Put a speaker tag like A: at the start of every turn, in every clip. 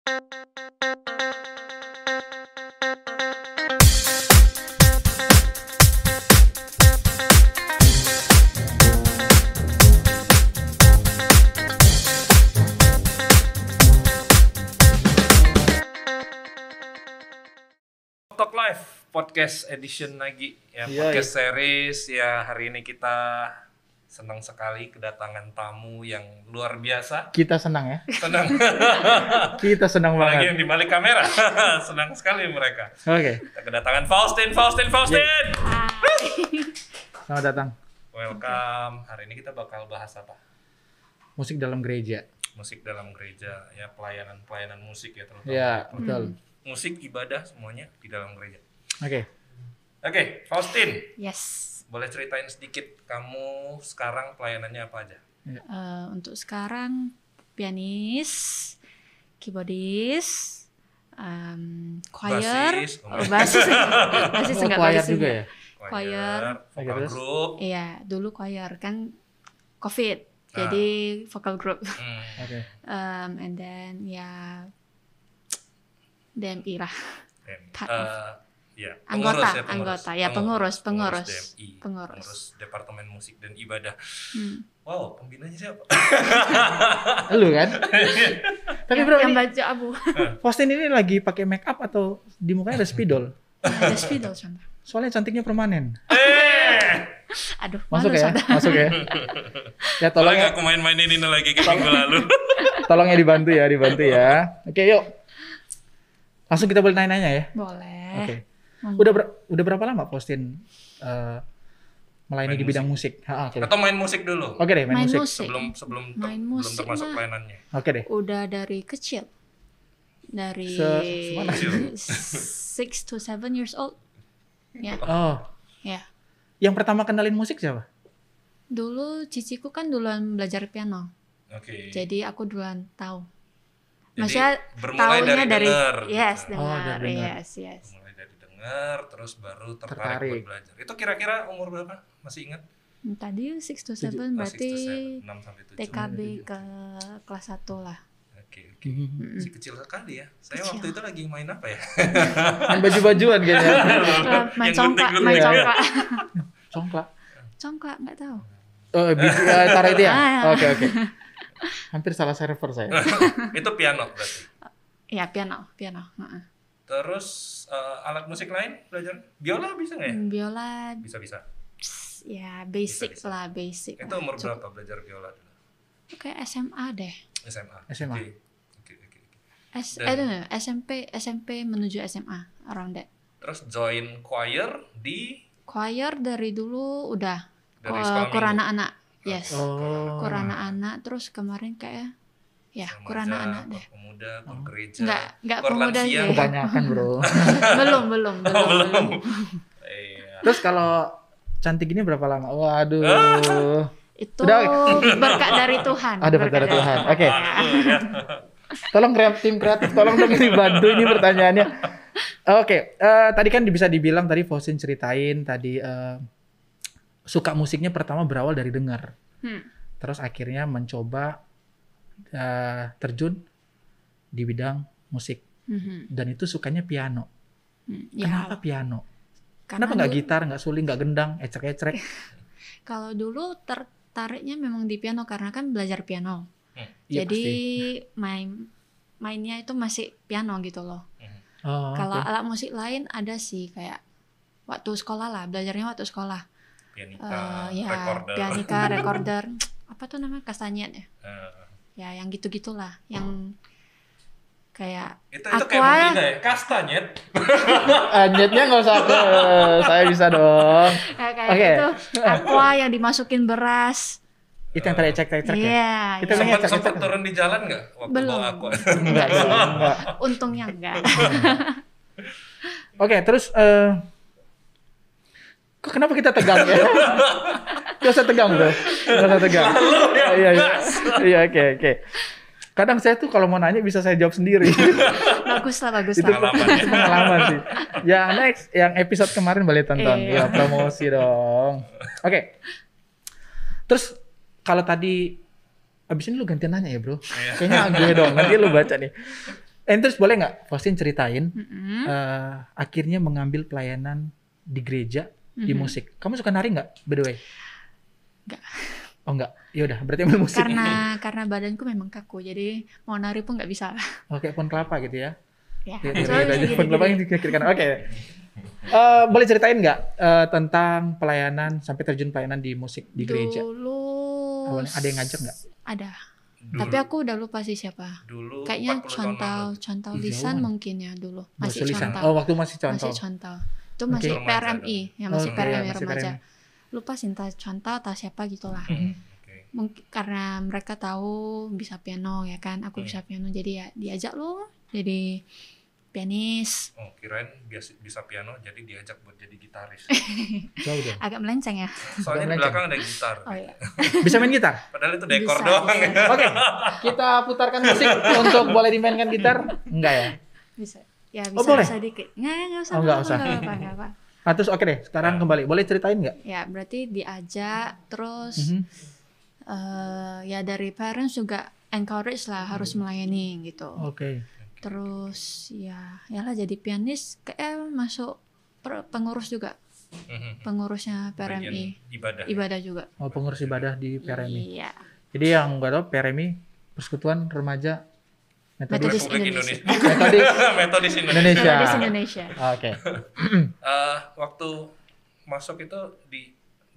A: Talk Live podcast edition lagi ya, podcast series ya. Hari ini kita senang sekali kedatangan tamu yang luar biasa.
B: Kita senang ya.
A: Senang.
B: Kita senang
A: Apalagi
B: banget.
A: yang di balik kamera. Senang sekali mereka.
B: Oke.
A: Kita kedatangan Faustin.
B: Selamat datang.
A: Welcome. Hari ini kita bakal bahas apa?
B: Musik dalam gereja.
A: Musik dalam gereja ya, pelayanan musik ya terutama.
B: Ya, betul.
A: Musik, ibadah semuanya di dalam gereja.
B: Oke.
A: Faustin.
C: Yes.
A: Boleh ceritain sedikit kamu sekarang pelayanannya apa aja?
C: Untuk sekarang pianis, keyboardis, choir,
A: Basis.
C: basis
B: Oh,
C: enggak
B: choir
C: basis
B: juga
C: enggak.
B: ya?
C: Choir.
A: vokal
B: Terus?
A: group.
C: Iya, dulu choir kan COVID, jadi vocal group.
B: Oke.
C: And then ya DMI lah. Part of.
A: Ya,
C: Anggota,
A: pengurus
C: pengurus.
A: DMI, pengurus Departemen Musik dan Ibadah. Wow, pembinanya siapa?
B: Lu kan? Tapi bro,
C: yang
B: ini
C: baca abu.
B: Faustin ini lagi pakai make up atau di mukanya ada spidol?
C: Ada spidol contoh.
B: Soalnya cantiknya permanen.
C: Aduh,
B: Masuk
C: malu,
B: ya?
C: Sonda.
B: Masuk ya? Ya
A: Tolong
B: tolong,
A: aku main-mainin ini lagi ke minggu lalu.
B: tolongnya dibantu ya. Oke, yuk. Langsung kita boleh nanya-nanya ya?
C: Boleh.
B: Oke. Udah berapa lama Faustin melayani di bidang musik? Oke.
A: Atau main musik dulu?
B: Oke deh, main musik.
A: Sebelum
C: Main
A: belum
C: musik
A: termasuk
C: mah.
A: pelayanannya.
B: Oke deh.
C: Udah dari kecil. Dari
B: Semana?
C: 6 to 7 years old. Ya.
B: Oh,
C: Ya.
B: yang pertama kenalin musik siapa?
C: Dulu ciciku kan duluan belajar piano.
A: Oke.
C: Jadi aku duluan tahu.
A: Jadi,
C: Maksudnya
A: bermulai
C: tahunya
A: dari denger.
C: Yes,
B: Oh,
C: dengar.
B: dari dengar.
C: Yes.
A: Mulai dari dengar, terus baru tertarik
B: Tertarik.
A: buat belajar. Itu kira-kira umur berapa? Masih ingat?
C: Tadi 6 to 7
A: Oh,
C: berarti
A: 6 sampai 7.
C: TKB ke kelas 1 lah.
A: Oke. Masih kecil sekali ya. Saya
C: Kecil.
A: waktu itu lagi main apa ya?
B: Main baju-bajuan kayaknya.
C: Main
A: Yang
C: congklak,
A: gunting-gunting.
C: main
B: Iya.
C: congklak.
B: Congklak.
C: Congklak nggak tahu.
B: Oh, taruh itu ya?
C: Ah.
B: Oke. Hampir salah server saya.
A: Itu piano berarti.
C: Ya piano. Heeh.
A: Terus alat musik lain belajar? Biola bisa nggak ya?
C: Biola
A: Bisa.
C: ya basic
A: Bisa.
C: lah, basic.
A: Itu umur berapa belajar biola dulu?
C: Kayak SMA deh.
A: SMA.
B: SMA.
A: Oke.
C: I don't know, SMP menuju SMA, around that.
A: Terus join choir di
C: Choir dari dulu udah.
A: Dari sekolah
C: Kur
A: minggu?
C: anak-anak. Yes.
B: Oh.
C: Kur anak-anak, terus kemarin kayak ya
A: remaja,
C: kur anak-anak deh.
A: pemuda, kur gereja.
C: Enggak
A: kur
C: pemuda
A: lansia.
C: sih.
B: Kebanyakan bro.
C: belum.
A: Belum. Iya.
B: Terus kalau cantik ini berapa lama? Waduh.
C: Itu
B: Udah.
C: berkat dari Tuhan.
B: Ada berkat dari Tuhan. Oke.
A: Ya.
B: Tolong tim kreatif, tolong dong dibantu ini pertanyaannya. Oke, tadi kan bisa dibilang tadi Faustin ceritain tadi suka musiknya pertama berawal dari dengar. Terus akhirnya mencoba terjun di bidang musik. Dan itu sukanya piano. Kenapa piano? Kenapa nggak gitar, nggak suling, nggak gendang, ecrek-ecrek?
C: Kalau dulu tertariknya memang di piano karena kan belajar piano.
B: Iya,
C: Jadi
B: pasti.
C: mainnya itu masih piano gitu loh.
B: Oh,
C: Kalau
B: oke.
C: alat musik lain ada sih kayak waktu sekolah lah, belajarnya waktu sekolah.
A: Pianika,
C: Ya,
A: recorder.
C: pianika, recorder, apa tuh namanya, kastanyet ya?
A: Eh,
C: Ya, yang gitu-gitulah, yang kayak
A: itu
C: Aqua.
A: kayak berbeda ya, kastanyet.
B: Anyetnya nggak usah ke, saya bisa dong.
C: kayak
B: Oke.
C: gitu, aqua yang dimasukin beras.
B: Itu yang tadi ecrek-ecrek ya?
C: Iya,
B: Itu
C: iya.
B: namanya
A: Sempat
B: ecrek-ecrek.
A: turun di jalan nggak waktu
C: Belum.
A: bawa aku?
B: Enggak sih, enggak.
C: Untungnya enggak.
B: Oke, terus kok kenapa kita tegang ya? Gak usah tegang bro, gak usah tegang. Iya, oke. Kadang saya tuh kalau mau nanya bisa saya jawab sendiri.
C: bagus lah.
B: Itu pengalaman sih. Ya next, yang episode kemarin boleh tonton. Ya
C: Iya.
B: promosi dong. Oke. Terus kalau tadi abis ini lu gantian nanya ya bro.
A: Iya.
B: Kayaknya gue dong. Nanti lu baca nih. Terus boleh nggak Faustin ceritain
C: Mm-mm.
B: akhirnya mengambil pelayanan di gereja di
C: Mhm.
B: musik. Kamu suka nari nggak, by the way?
C: Nggak.
B: Oh nggak. Ya udah, berarti ambil musik.
C: Karena badanku memang kaku, jadi mau nari pun nggak bisa.
B: Oke, pohon kelapa gitu ya.
C: Ya,
B: Lihat
C: soalnya
B: aja
C: bisa
B: pohon kelapa yang
C: gini-gini.
B: di kiri kanan. Oke. Boleh ceritain nggak tentang pelayanan sampai terjun pelayanan di musik di gereja?
C: Dulu
B: Awalnya ada yang ngajak nggak?
C: ada.
A: Dulu,
C: Tapi aku udah lupa sih siapa.
A: dulu
C: Kayaknya
A: 40 tahun lalu.
C: Contoh
B: Ih,
C: lisan
B: jauhan.
C: mungkin ya dulu.
B: Bahasa
C: Masih
B: lisan.
C: contoh.
B: Oh, waktu masih contoh.
C: Masih contoh. Itu
B: Oke.
C: masih
A: Remaja
C: PRMI, ya masih
B: Oh,
C: PRMI
B: iya, masih
C: remaja.
B: PRMI.
C: Lupa sih entah contoh atau siapa gitulah.
A: Oke.
C: Mungkin karena mereka tahu bisa piano ya kan, aku bisa piano jadi ya diajak lo jadi pianis.
A: Oh, kirain bisa piano jadi diajak buat jadi gitaris.
B: Jauh dong.
C: Agak melenceng ya.
A: Soalnya di
B: melenceng.
A: belakang ada gitar.
C: Oh iya.
B: Bisa main gitar?
A: Padahal itu dekor
C: Bisa,
A: doang
C: bisa.
A: ya.
B: Oke, kita putarkan musik untuk boleh dimainkan gitar? Enggak ya?
C: Bisa. Ya
B: Oh,
C: bisa
B: boleh?
C: bisa dikit. Nggak usah.
B: Oh, nggak usah.
C: Nggak apa.
B: Terus oke deh, sekarang kembali. Boleh ceritain nggak?
C: Ya berarti diajak terus
B: Mhm.
C: ya dari parents juga encourage lah harus melayani gitu.
B: Oke.
C: Terus ya lah jadi pianis kayak masuk pengurus juga, pengurusnya
A: Bagian
C: PRMI,
A: ibadah.
C: ibadah juga.
B: Oh, pengurus ibadah di PRMI.
C: Iya.
B: Jadi yang nggak tahu PRMI, Persekutuan Remaja Metodis
C: Metodis
A: Republik
C: Indonesia.
B: Metodis
A: Metodis Indonesia.
B: Indonesia.
C: Metodis Indonesia.
B: Oke.
A: Waktu masuk itu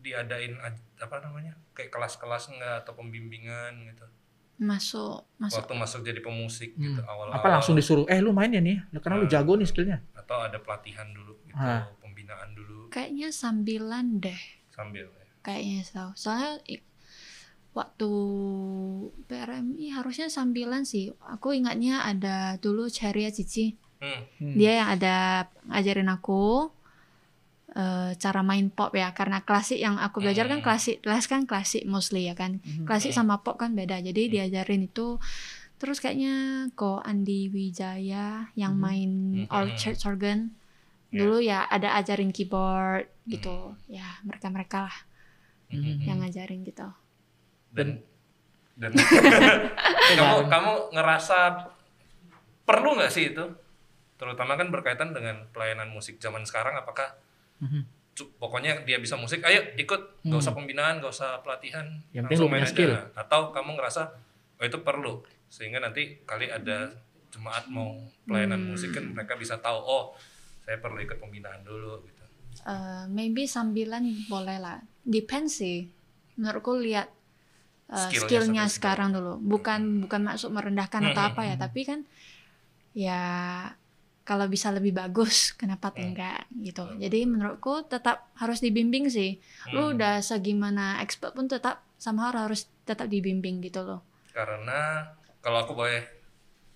A: diadain apa namanya? Kayak kelas-kelas enggak atau pembimbingan gitu.
C: Masuk.
A: Waktu masuk jadi pemusik gitu awal-awal.
B: Apa langsung disuruh? Lu main ya nih? Karena lu jago nih skillnya.
A: Atau ada pelatihan dulu gitu,
B: Ah.
A: pembinaan dulu
C: Kayaknya sambilan deh.
A: sambil ya.
C: Kayaknya tahu. Soalnya waktu PRMI harusnya sambilan sih. Aku ingatnya ada dulu Ceria Cici. Dia yang ada ngajarin aku cara main pop ya, karena klasik yang aku belajar kan klasik, les kan klasik mostly ya kan. Klasik sama pop kan beda. Jadi diajarin itu. Terus kayaknya Ko Andi Wijaya yang main all church organ. Dulu ya ada ajarin keyboard gitu. Ya, mereka-mereka lah yang ngajarin gitu.
A: Dan kamu ngerasa perlu nggak sih itu? Terutama kan berkaitan dengan pelayanan musik zaman sekarang, apakah pokoknya dia bisa musik, ayo ikut, nggak usah pembinaan, nggak usah pelatihan,
B: Yang penting lu punya skill.
A: Atau kamu ngerasa oh itu perlu, sehingga nanti kali ada jemaat mau pelayanan musik kan mereka bisa tahu, oh saya perlu ikut pembinaan dulu gitu.
C: Maybe sambilan boleh lah. Depends sih. Menurutku lihat skillnya
A: sampai
C: sekarang dulu. Bukan maksud merendahkan atau apa ya, tapi kan ya kalau bisa lebih bagus, kenapa enggak gitu. Jadi menurutku tetap harus dibimbing sih. Lu udah segimana expert pun tetap somehow harus tetap dibimbing gitu loh.
A: Karena kalau aku boleh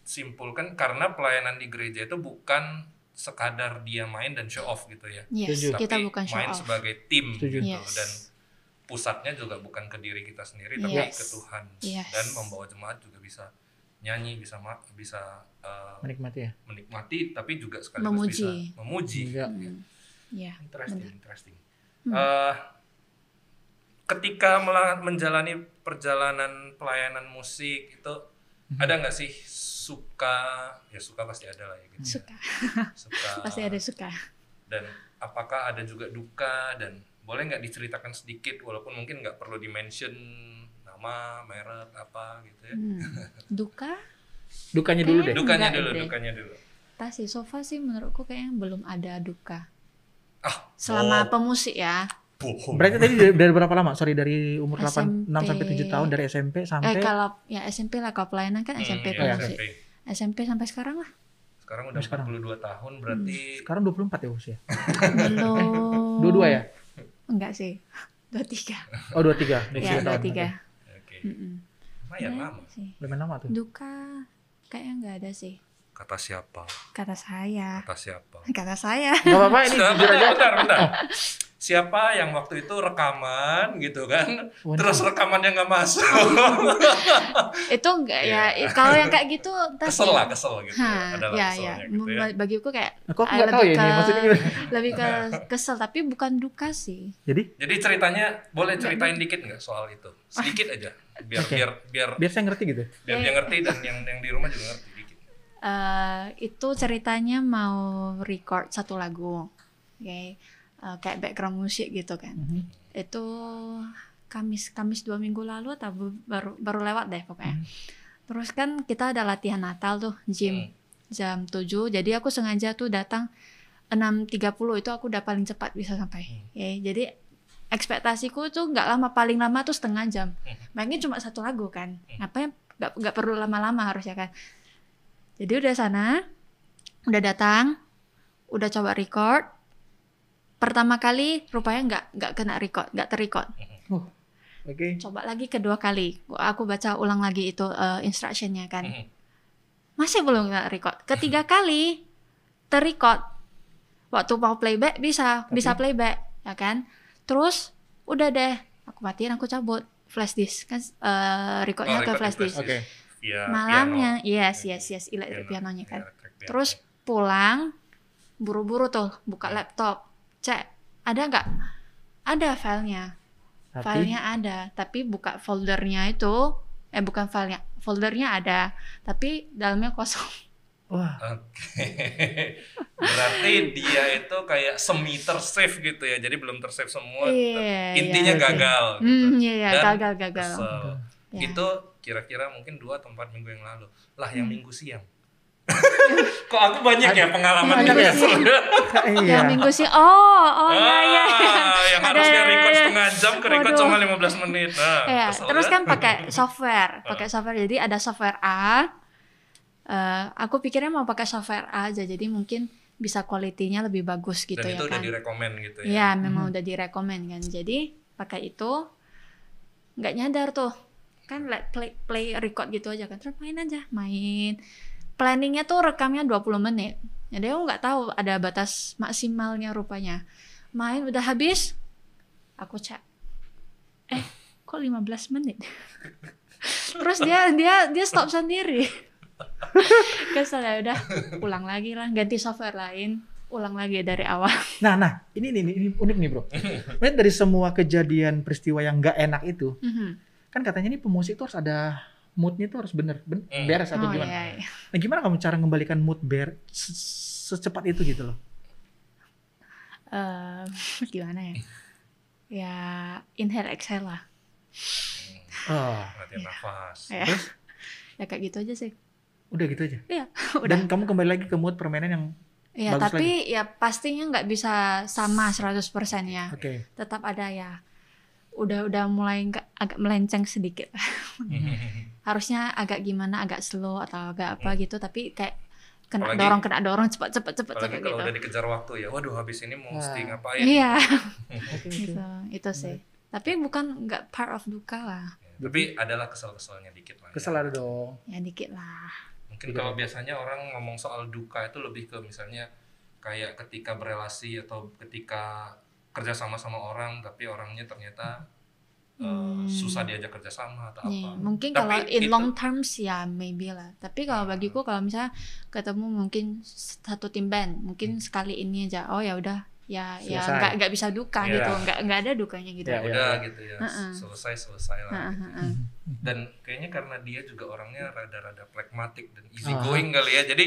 A: simpulkan, karena pelayanan di gereja itu bukan sekadar dia main dan show off gitu ya.
C: Yes,
B: Setuju.
C: kita
A: Tapi
C: bukan show
A: main
C: off.
A: sebagai tim
B: Setuju.
A: gitu,
C: Yes.
A: dan pusatnya juga bukan ke diri kita sendiri tapi
C: Yes.
A: ke Tuhan.
C: Yes.
A: Dan membawa jemaat juga bisa nyanyi, bisa
B: Menikmati ya.
A: menikmati, tapi juga sekaligus
C: Memuji.
A: bisa memuji.
B: Iya.
C: Ya.
A: Interesting. Ketika menjalani perjalanan pelayanan musik itu ada nggak sih suka pasti ada lah ya gitu. Suka
C: Pasti ada suka.
A: dan apakah ada juga duka, dan boleh nggak diceritakan sedikit walaupun mungkin nggak perlu di-mention nama, merek apa gitu ya.
C: Duka?
B: Dukanya dulu deh.
C: Enggak
A: Dukanya dulu.
C: Tak sih, so far sih menurutku kayaknya belum ada duka.
A: bohong.
C: Selama pemusik ya.
A: Bohong.
B: Berarti tadi dari berapa lama? Sorry, dari umur 6
C: SMP.
B: sampai 7 tahun, dari SMP sampai
C: Kalau ya SMP lah, kalau pelayanan kan SMP
A: Ya,
C: pemusik. SMP sampai sekarang lah.
A: Sekarang udah 42 tahun berarti.
B: sekarang 24 ya usia.
C: Belum.
B: 22 ya?
C: Enggak sih. 23.
B: Oh, 23.
C: Ya,
B: 23 tahun.
C: 23.
A: Oke. Lumayan lama.
C: Sih.
B: Lumayan lama tuh.
C: Duka kayaknya enggak ada sih.
A: Kata siapa?
C: Kata saya. Kata saya.
B: Gak apa-apa, ini jujur aja.
A: Bentar. Siapa yang waktu itu rekaman gitu kan, terus rekamannya nggak masuk.
C: Itu enggak ya. Kalau yang kayak gitu entah
A: Kesel
C: sih.
A: gitu. Adalah
C: Ya,
A: keselnya
C: ya.
A: gitu ya.
C: Bagiku kayak
B: Aku nggak tahu ya ini, maksudnya gimana?
C: lebih ke kesel, tapi bukan duka sih.
B: Jadi
A: Ceritanya boleh ceritain dikit nggak soal itu? Sedikit aja. Biar
B: Oke.
A: biar
B: biar saya ngerti gitu.
A: dia ngerti dan yang di rumah juga ngerti dikit.
C: Itu ceritanya mau record satu lagu, kayak background musik gitu kan. Itu Kamis 2 minggu lalu atau baru lewat deh pokoknya. Terus kan kita ada latihan Natal tuh, gym jam 7. Jadi aku sengaja tuh datang 6.30, itu aku udah paling cepat bisa sampai. Jadi ekspektasiku tuh nggak lama, paling lama tuh setengah jam. Mainnya cuma satu lagu kan. Ngapain nggak perlu lama-lama harusnya kan. Jadi udah sana, udah datang, udah coba record. Pertama kali rupanya nggak kena record, nggak terrecord. Coba lagi kedua kali, aku baca ulang lagi itu instructionnya kan, masih belum nggak record. Ketiga kali terrecord, waktu mau playback bisa playback ya kan. Terus udah deh, aku matiin, aku cabut flash disk kan, recordnya ke flash disk. Malamnya yes elektrik pianonya kan. Terus pulang buru-buru tuh buka laptop, cek ada nggak, ada filenya. Filenya ada, tapi buka foldernya itu, bukan filenya, foldernya ada, tapi dalamnya kosong.
A: Berarti dia itu kayak semi tersave gitu ya, jadi belum tersave semua. Intinya gagal. Gitu.
C: Dan gagal.
A: Itu kira-kira mungkin 2 atau 4 minggu yang lalu. Lah yang minggu siang. Kok aku banyak ya pengalaman kesel.
C: Yang minggu sih,
A: yang harusnya record setengah jam ke record cuma 15 menit.
C: Terus kan pakai software, jadi ada software A. Aku pikirnya mau pakai software A aja, jadi mungkin bisa kualitinya lebih bagus gitu. Dan
A: itu
C: kan.
A: Udah direkomend gitu ya?
C: Iya, memang udah direkomend kan. Jadi pakai itu, nggak nyadar tuh, kan play record gitu aja kan, terus main. Planningnya tuh rekamnya 20 menit. Jadi aku nggak tahu ada batas maksimalnya rupanya. Main udah habis, aku cek. Kok 15 menit? Terus dia stop sendiri. Kesel ya udah, ulang lagi lah, ganti software lain, ulang lagi dari awal.
B: Nah, ini unik nih bro. Dari semua kejadian peristiwa yang nggak enak itu, kan katanya ini pemusik tuh harus ada moodnya tuh harus beres atau gimana? Iya. Nah gimana kamu cara mengembalikan mood secepat itu gitu loh?
C: Gimana ya? Ya inhale exhale lah.
A: Latihan nafas.
C: Ya kayak gitu aja sih.
B: Udah gitu aja?
C: Iya.
B: Dan kamu kembali lagi ke mood permainan yang bagus
C: tapi
B: lagi?
C: Ya pastinya nggak bisa sama 100% ya. Tetap ada ya. Udah mulai agak melenceng sedikit. Harusnya agak gimana, agak slow atau agak apa gitu, tapi kayak kena dorong cepat gitu.
A: Kalau udah dikejar waktu ya, waduh habis ini mesti ngapain?
C: Iya. Itu sih. Tapi nggak part of duka lah.
A: Tapi adalah kesel-keselnya dikit lah.
B: Kesel ada dong.
C: Ya dikit lah.
A: Mungkin kalau biasanya orang ngomong soal duka itu lebih ke misalnya kayak ketika berelasi atau ketika kerja sama orang, tapi orangnya ternyata susah diajak kerja sama atau apa.
C: Mungkin tapi kalau in long terms ya maybe lah. Tapi kalau bagiku kalau misalnya ketemu mungkin satu tim band, mungkin sekali ini aja. Oh ya udah, ya nggak bisa duka gitu, nggak ada dukanya gitu.
A: Ya udah gitu ya, selesai lah. Dan kayaknya karena dia juga orangnya rada-rada pragmatik dan easy going kali ya, jadi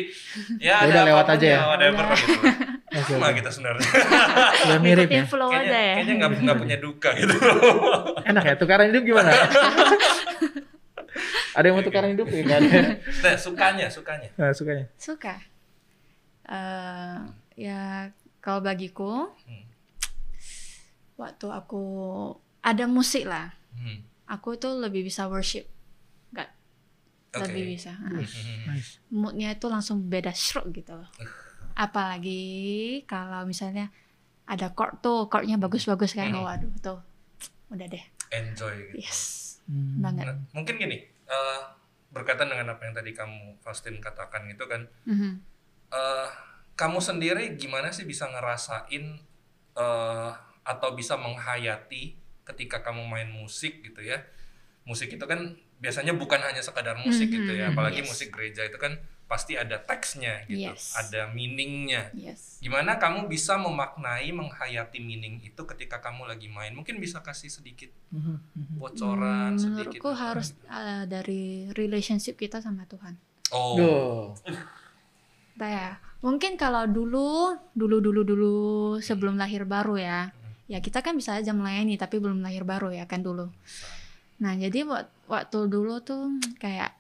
A: ya
B: udah lewat aja ya.
A: Whatever gitu. Sama kita sebenarnya.
B: Udah mirip ya.
A: Kayaknya nggak punya duka gitu.
B: Enak ya, tukaran hidup gimana? Ada yang mau tukaran hidup ya? Nggak ada.
A: Nah, sukanya.
C: Suka. Ya kalau bagiku, waktu aku ada musik lah, aku tuh lebih bisa worship, lebih bisa. Moodnya itu langsung beda stroke gitu loh. Apalagi kalau misalnya ada chordnya bagus-bagus kan, waduh tuh udah deh.
A: Enjoy gitu.
C: Yes, banget.
A: Nah, mungkin gini, berkaitan dengan apa yang tadi kamu Faustin katakan gitu kan, kamu sendiri gimana sih bisa ngerasain atau bisa menghayati ketika kamu main musik gitu ya? Musik itu kan biasanya bukan hanya sekadar musik gitu ya, apalagi musik gereja itu kan pasti ada teksnya gitu, ada meaningnya. Gimana kamu bisa memaknai, menghayati meaning itu ketika kamu lagi main? Mungkin bisa kasih sedikit bocoran sedikit.
C: Menurutku harus dari relationship kita sama Tuhan. Entah ya. Mungkin kalau dulu sebelum lahir baru ya. Ya kita kan bisa aja melayani tapi belum lahir baru ya kan dulu. Nah, jadi waktu dulu tuh kayak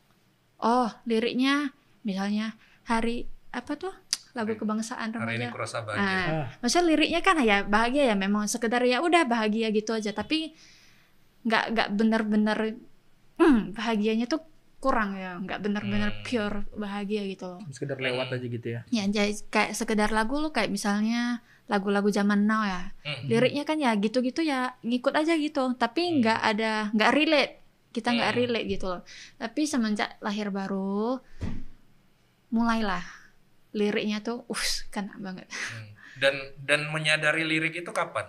C: liriknya misalnya hari apa tuh? Lagu kebangsaan
A: Hari ini
C: remaja.
A: kurasa bahagia.
C: Maksudnya liriknya kan ya bahagia ya, memang sekedar ya udah bahagia gitu aja, tapi nggak bener-bener bahagianya tuh kurang ya, nggak bener-bener pure bahagia gitu loh.
B: Sekedar lewat aja gitu ya.
C: Ya jadi kayak sekedar lagu lo kayak misalnya lagu-lagu zaman now ya, liriknya kan ya gitu-gitu ya ngikut aja gitu, tapi nggak relate, kita nggak relate gitu loh. Tapi semenjak lahir baru mulailah liriknya tuh kena banget.
A: Dan menyadari lirik itu kapan?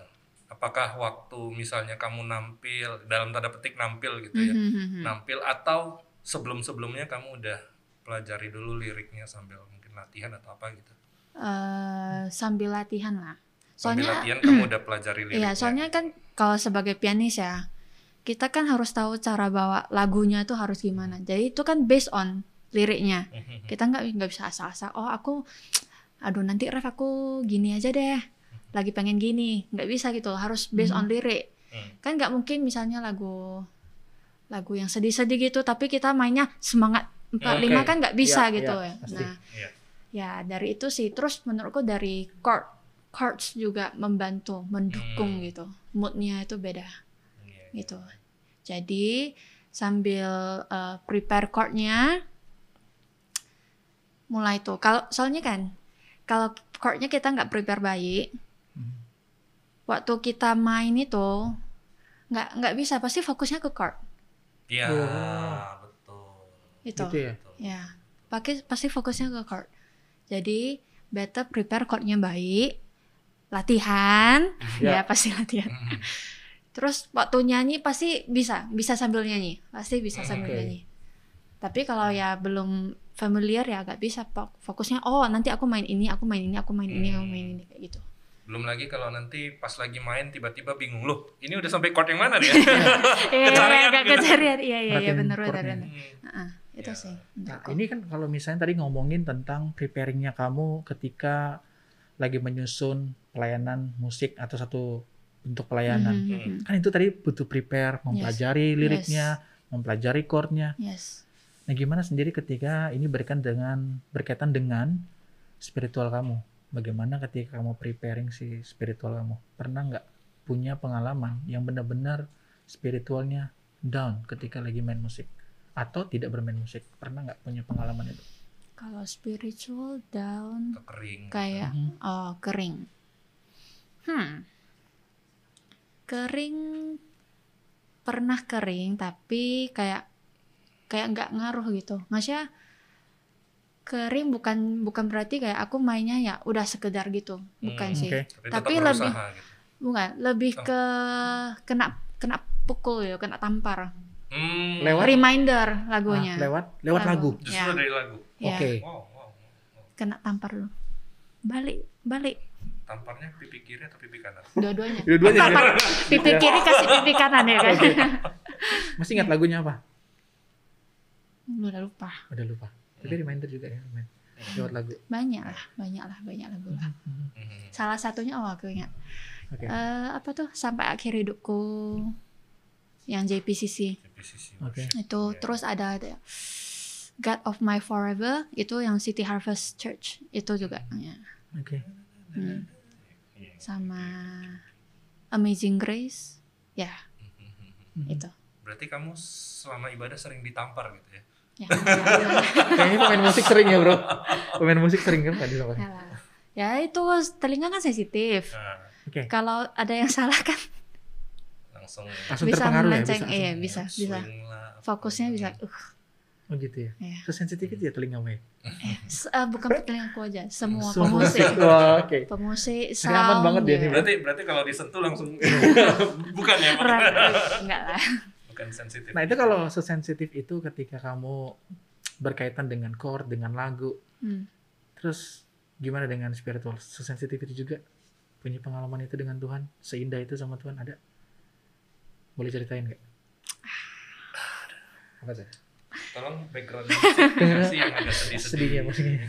A: Apakah waktu misalnya kamu nampil, dalam tanda petik nampil gitu ya, nampil, atau sebelum-sebelumnya kamu udah pelajari dulu liriknya sambil mungkin latihan atau apa gitu?
C: Sambil latihan lah.
A: Sambil
C: Soalnya
A: latihan kamu udah pelajari liriknya.
C: iya, soalnya kan kalau sebagai pianis ya, kita kan harus tahu cara bawa lagunya tuh harus gimana. Jadi itu kan based on liriknya. Kita nggak bisa asal-asal. Aduh nanti ref aku gini aja deh. Lagi pengen gini, nggak bisa gitu. Harus based on lirik. Kan nggak mungkin misalnya lagu yang sedih-sedih gitu, tapi kita mainnya semangat 45 kan nggak bisa gitu ya. Nah, ya dari itu sih. Terus menurutku dari chords juga membantu, mendukung gitu. Moodnya itu beda gitu. Jadi sambil prepare chordnya, mulai tuh. Soalnya kan kalau chordnya kita nggak prepare baik, waktu kita main itu nggak bisa, pasti fokusnya ke chord.
A: Iya, betul.
C: Itu.
B: Gitu ya?
C: Ya, pasti fokusnya ke chord. Jadi better prepare chordnya baik, latihan, ya pasti latihan. Terus waktu nyanyi pasti bisa sambil nyanyi, pasti bisa sambil nyanyi. Tapi kalau ya belum familiar ya agak bisa fokusnya nanti aku main ini kayak gitu.
A: Belum lagi kalau nanti pas lagi main tiba-tiba bingung, loh ini udah sampai chord yang mana nih?
C: Kecarian. Iya benar. Itu sih.
B: Nah, ini kan kalau misalnya tadi ngomongin tentang preparingnya kamu ketika lagi menyusun pelayanan musik atau satu bentuk pelayanan. Kan itu tadi butuh prepare, mempelajari liriknya, mempelajari chordnya.
C: Yes.
B: Nah, gimana sendiri ketika ini berkaitan dengan spiritual kamu? Bagaimana ketika kamu preparing si spiritual kamu? Pernah nggak punya pengalaman yang benar-benar spiritualnya down ketika lagi main musik? Atau tidak bermain musik? Pernah nggak punya pengalaman itu?
C: Kalau spiritual down,
A: kering.
C: Kayak kering. Kering, pernah kering, tapi kayak nggak ngaruh gitu. Maksudnya kering bukan berarti kayak aku mainnya ya udah sekedar gitu, bukan sih. Tapi lebih gitu. Lebih ke kena pukul ya, kena tampar.
B: Lewat
C: reminder lagunya.
B: Lewat lagu.
A: Justru dari lagu.
B: Oke.
A: Wow.
C: Kena tampar dulu. Balik.
A: Tamparnya pipi kiri atau pipi kanan?
C: Dua-duanya.
B: Tampar
C: pipi kiri kasih pipi kanan ya kan.
B: Masih ingat lagunya apa?
C: Udah lupa.
B: Tapi reminder juga ya, lewat lagu.
C: Banyak lah lagu lah. Salah satunya aku ingat. Apa tuh Sampai Akhir Hidupku yang JPCC. Itu terus ada God of My Forever, itu yang City Harvest Church itu juga. Sama Amazing Grace, ya itu.
A: Berarti kamu selama ibadah sering ditampar gitu ya?
B: Kayaknya pemain musik sering ya bro. Pemain musik sering kan tadi sama.
C: Ya itu telinga kan sensitif. Kalau ada yang salah kan
A: langsung
C: bisa
B: terpengaruh
C: melenceng.
B: ya?
C: Bisa. Fokusnya bisa.
B: Oh gitu ya. Sesensitif itu ya telingamu ya?
C: Bukan telingaku aja, semua pemusik. Pemusik, sound.
B: Aman banget dia nih.
A: Berarti kalau disentuh langsung bukan ya?
C: Enggak lah.
A: Bukan sensitif.
B: Nah itu kalau sesensitif itu ketika kamu berkaitan dengan chord, dengan lagu, terus gimana dengan spiritual? Sesensitif itu juga punya pengalaman itu dengan Tuhan, seindah itu sama Tuhan, ada? Boleh ceritain nggak? Apa sih?
A: Tolong background musik yang ada
B: Sedihnya musiknya.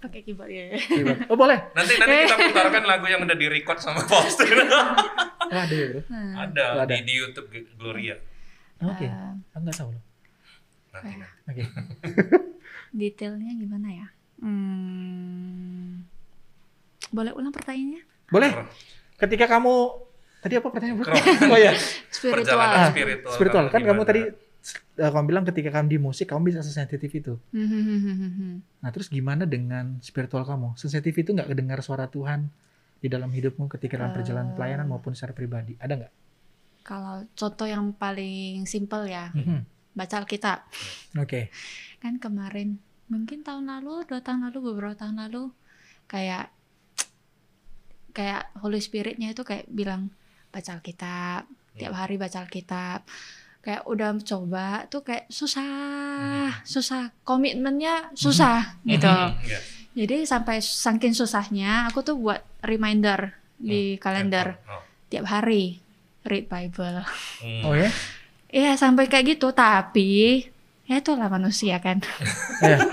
C: Pakai keyboard ya.
B: Keyboard. Oh boleh.
A: Nanti kita putarkan lagu yang udah di-record sama Faustin.
B: Ada ya bro.
A: Ada di YouTube Gloria.
B: Oke. Aku nggak tahu loh.
A: Nanti.
B: Oke.
C: Detailnya gimana ya? Boleh ulang pertanyaannya?
B: Boleh. Ketika kamu tadi apa pertanyaan bro? Oh ya.
A: Perjalanan
B: Spiritual. Kan kamu tadi kamu bilang ketika kamu di musik kamu bisa sesensitif itu. Nah terus gimana dengan spiritual kamu? Sensitif itu nggak kedengar suara Tuhan di dalam hidupmu ketika dalam perjalanan pelayanan maupun secara pribadi? Ada nggak?
C: Kalau contoh yang paling simpel ya, baca Alkitab.
B: Oke.
C: Kan kemarin, mungkin tahun lalu, 2 tahun lalu, beberapa tahun lalu, kayak Holy Spirit-nya itu kayak bilang baca Alkitab, tiap hari baca Alkitab. Kayak udah coba tuh kayak susah, komitmennya susah gitu. Jadi sampai saking susahnya aku tuh buat reminder di kalender tiap hari read Bible.
B: Oh ya?
C: Iya sampai kayak gitu, tapi ya itulah manusia kan.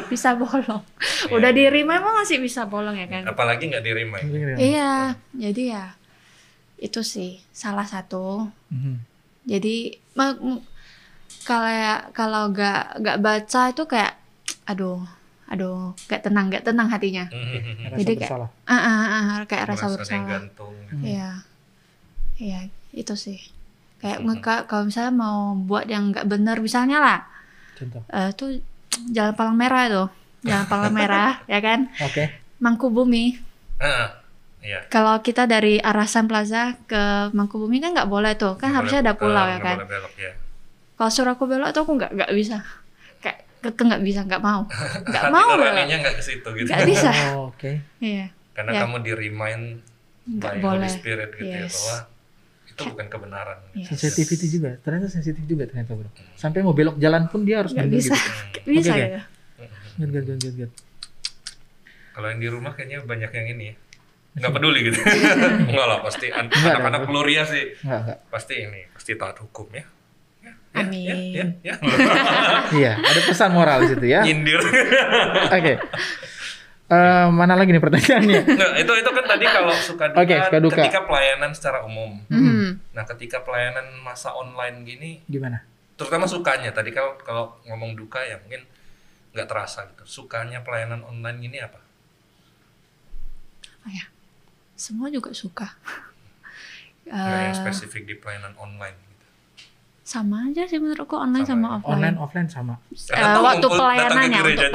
C: Bisa bolong. Udah di remind masih bisa bolong ya kan.
A: Apalagi nggak di remind.
C: Iya, jadi ya itu sih salah satu. Jadi kalau nggak baca itu kayak aduh nggak tenang hatinya. Jadi kayak rasa bersalah. Iya itu sih. Kayak kalau misalnya mau buat yang nggak benar misalnya lah. Contoh. Tuh Jalan Palang Merah itu, Jalan Palang Merah ya kan.
B: Oke.
C: Mangkubumi.
A: Iya.
C: Kalau kita dari arah Sun Plaza ke Mangkubumi kan nggak boleh tuh, kan harusnya ada pulau ya kan.
A: Belok, ya.
C: Kalau suruh aku belok tuh aku nggak bisa, kayak nggak bisa, nggak mau
A: nuraninya nggak ke situ gitu.
C: Nggak bisa.
B: Oke.
C: Iya.
A: Karena kamu di remind by Holy Spirit gitu ya bahwa itu bukan kebenaran.
B: Sensitivity juga, ternyata sensitif juga ternyata bro. Sampai mau belok jalan pun dia harus
C: nggak bisa, bisa ya.
B: Good.
A: Kalau yang di rumah kayaknya banyak yang ini ya. Nggak peduli gitu. Enggak lah, pasti anak-anak Gloria sih.
B: Enggak.
A: Pasti taat hukum ya.
C: Amin.
A: Ya.
B: Iya, ada pesan moral di situ ya.
A: Nyindir.
B: Oke. Mana lagi nih pertanyaannya?
A: Nah, itu kan tadi kalau suka duka, ketika pelayanan secara umum. Nah, ketika pelayanan masa online gini
B: gimana?
A: Terutama sukanya tadi kalau ngomong duka ya mungkin nggak terasa gitu. Sukanya pelayanan online gini apa?
C: Oh ya, semua juga suka.
A: Nggak yang spesifik di pelayanan online gitu.
C: Sama aja sih menurutku online sama offline.
B: Offline sama.
C: Waktu pelayanannya,
A: gitu.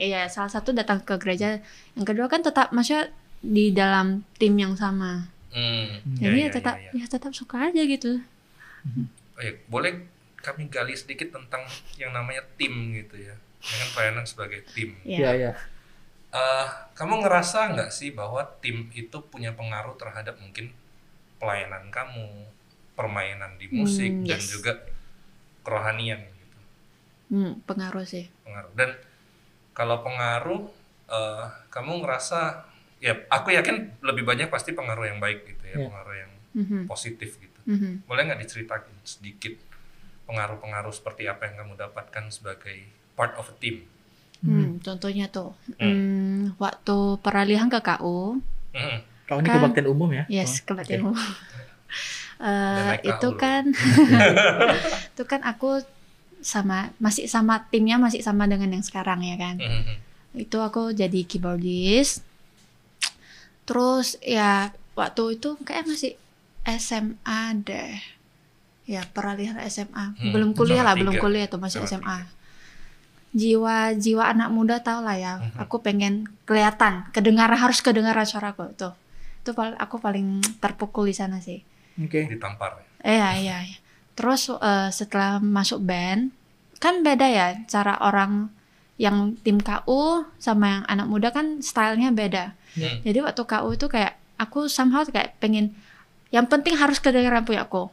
C: Iya, salah satu datang ke gereja, yang kedua kan tetap maksudnya di dalam tim yang sama. Jadi tetap suka aja gitu.
A: Boleh kami gali sedikit tentang yang namanya tim gitu ya. Dengan pelayanan sebagai tim.
B: Iya.
A: Kamu ngerasa nggak sih bahwa tim itu punya pengaruh terhadap mungkin pelayanan kamu, permainan di musik dan juga kerohanian gitu?
C: Pengaruh sih.
A: Pengaruh. Dan kalau pengaruh, kamu ngerasa, ya aku yakin lebih banyak pasti pengaruh yang baik gitu ya, pengaruh yang positif gitu. Boleh nggak diceritain sedikit pengaruh-pengaruh seperti apa yang kamu dapatkan sebagai part of a team?
C: Contohnya tuh, waktu peralihan ke KU.
B: Kau ini kebaktian umum ya?
C: Yes, kebaktian umum. Itu kan aku masih sama timnya, masih sama dengan yang sekarang ya kan. Itu aku jadi keyboardist. Terus ya waktu itu kayak masih SMA deh. Ya peralihan SMA. Belum kuliah tuh, masih SMA. Jiwa anak muda tau lah ya. Aku pengen kelihatan, harus kedengaran suaraku tuh. Itu aku paling terpukul di sana sih.
A: Oke. Ditampar.
C: Iya. Terus setelah masuk band, kan beda ya cara orang yang tim KU sama yang anak muda kan stylenya beda. Jadi waktu KU itu kayak aku somehow kayak pengen, yang penting harus kedengaran punya aku.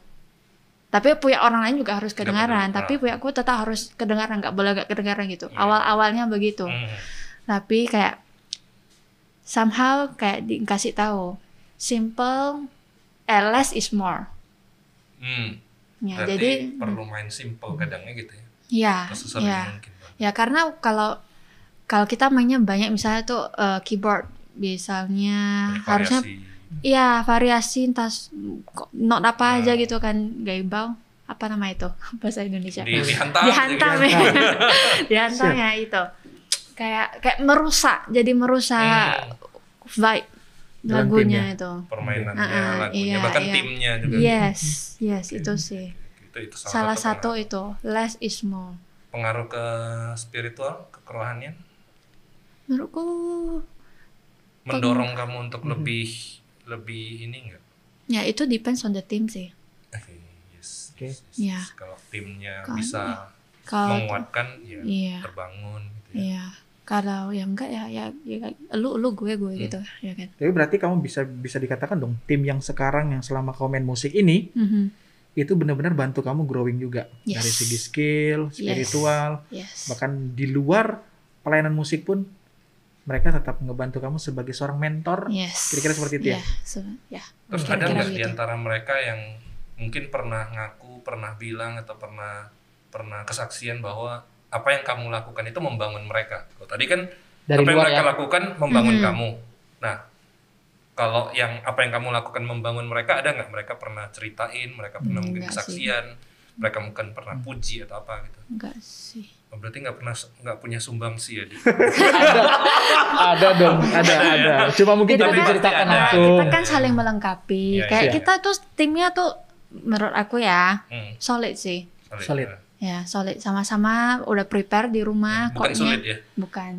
C: Tapi punya orang lain juga harus kedengaran. Tapi punya aku tetap harus kedengaran, nggak boleh nggak kedengaran gitu. Awal-awalnya begitu. Tapi kayak somehow kayak dikasih tahu, simple, less is more.
A: Ya, jadi perlu main simple kadangnya gitu ya.
C: Ya,
A: sesering
C: ya.
A: mungkin.
C: Ya karena kalau kita mainnya banyak misalnya tuh keyboard misalnya
A: Banyak
C: harusnya
A: variasi.
C: ya variasi entah not apa aja gitu kan gaibau apa nama itu bahasa Indonesia
A: Dihantam
C: dihantam
A: gitu.
C: ya dihantam ya itu kayak merusak vibe
B: Dalam
C: lagunya
B: tim ya?
C: itu
A: Permainannya, lagunya,
C: iya,
A: bahkan
C: iya.
A: timnya juga.
C: yes itu sih
A: Itu
C: salah satu
A: pengaruh.
C: itu less is more
A: Pengaruh ke spiritual, ke kerohanian,
C: menurutku
A: mendorong kamu untuk lebih ini enggak?
C: ya itu depends on the team sih.
A: Yes.
B: Oke.
C: Ya.
A: Kalau timnya
C: Kalau-
A: bisa
C: kalau
A: menguatkan, ya
C: iya.
A: terbangun. Gitu ya.
C: Iya, kalau yang enggak ya lu gue gitu ya kan.
B: Tapi berarti kamu bisa dikatakan dong tim yang sekarang yang selama kamu main musik ini itu benar-benar bantu kamu growing juga
C: Yes.
B: dari segi skill, spiritual,
C: Yes.
B: bahkan di luar pelayanan musik pun mereka tetap ngebantu kamu sebagai seorang mentor.
C: Yes.
B: Kira-kira seperti itu ya?
C: Ya.
A: Terus ada
C: Kira-kira
A: nggak di
C: gitu.
A: antara mereka yang mungkin pernah ngaku, pernah bilang atau pernah kesaksian bahwa apa yang kamu lakukan itu membangun mereka? Kalau tadi kan
B: Dari
A: apa yang
B: luar
A: mereka
B: ya?
A: lakukan membangun kamu. Nah, kalau yang apa yang kamu lakukan membangun mereka, ada nggak mereka pernah ceritain, mereka pernah mungkin
C: Enggak sih.
A: kesaksian, mereka mungkin pernah puji atau apa gitu?
C: Enggak sih.
A: Oh, berarti nggak punya sumbangsi ya di.
B: Ada dong, ada. Cuma mungkin
C: Kita
B: tidak
C: kan-
B: diceritakan
A: ada.
B: langsung.
C: Kita kan saling melengkapi.
A: Iya,
C: Kayak
B: iya.
C: kita tuh timnya tuh menurut aku ya solid sih.
B: Solid.
C: Ya, solid sama-sama udah prepare di rumah.
A: Bukan
C: Koknya-
A: sulit ya?
C: Bukan.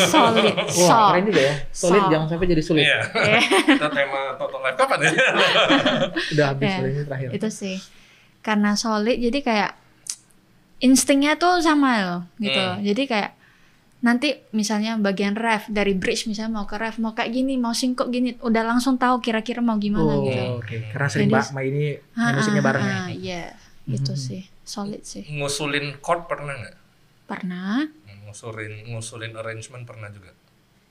C: Solid.
B: Wah, keren juga ya. Solid
C: So.
B: jangan sampai jadi sulit.
A: Iya.
C: Iya.
A: Kita tema Total Live kapan ya?
B: Udah habis
C: Ya,
B: ini terakhir.
C: itu sih karena solid jadi kayak instingnya tuh sama loh gitu jadi kayak nanti misalnya bagian ref dari bridge misalnya mau ke ref mau kayak gini mau singkok gini udah langsung tahu kira-kira mau gimana
B: Oh,
C: gitu
B: oke. Karena sering
C: Jadi-
B: Mbak ini main musiknya bareng ya.
C: iya itu sih solid sih
A: Ngusulin chord pernah nggak?
C: pernah
A: Ngusulin arrangement pernah juga.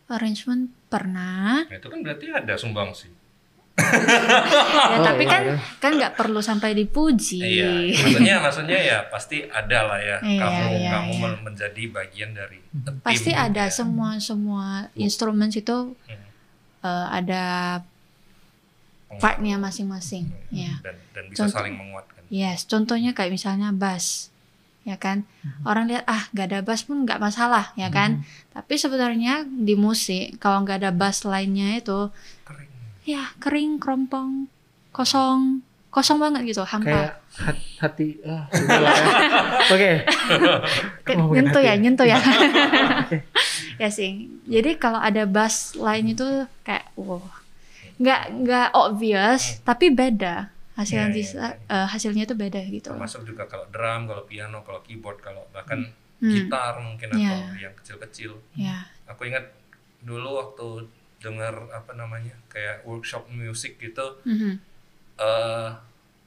C: arrangement pernah
A: Nah, itu kan berarti ada sumbangsi.
C: ya tapi
B: iya.
C: kan nggak perlu sampai dipuji
A: Iya, maksudnya ya pasti ada lah ya.
C: Iya,
A: kamu
C: iya.
A: menjadi bagian dari tim.
C: pasti ada
A: ya.
C: semua instrumen itu ada partnya masing-masing ya
A: Dan bisa
C: Contoh-
A: saling menguatkan.
C: yes contohnya kayak misalnya bass ya kan orang lihat gak ada bass pun nggak masalah ya kan tapi sebenarnya di musik kalau nggak ada bass lainnya itu
A: Kering.
C: ya kering kerompong kosong banget gitu hampa
B: Kayak hati sudahlah ya. Oke. Ngomongin hati.
C: nyentuh ya ya sih jadi kalau ada bass lain itu kayak wow nggak obvious tapi beda hasilnya itu beda gitu
A: Termasuk juga kalau drum, kalau piano, kalau keyboard, kalau bahkan
C: Hmm.
A: gitar mungkin atau
C: Iya.
A: yang kecil-kecil.
C: ya
A: Aku ingat dulu waktu dengar kayak workshop musik gitu,
C: Mhm.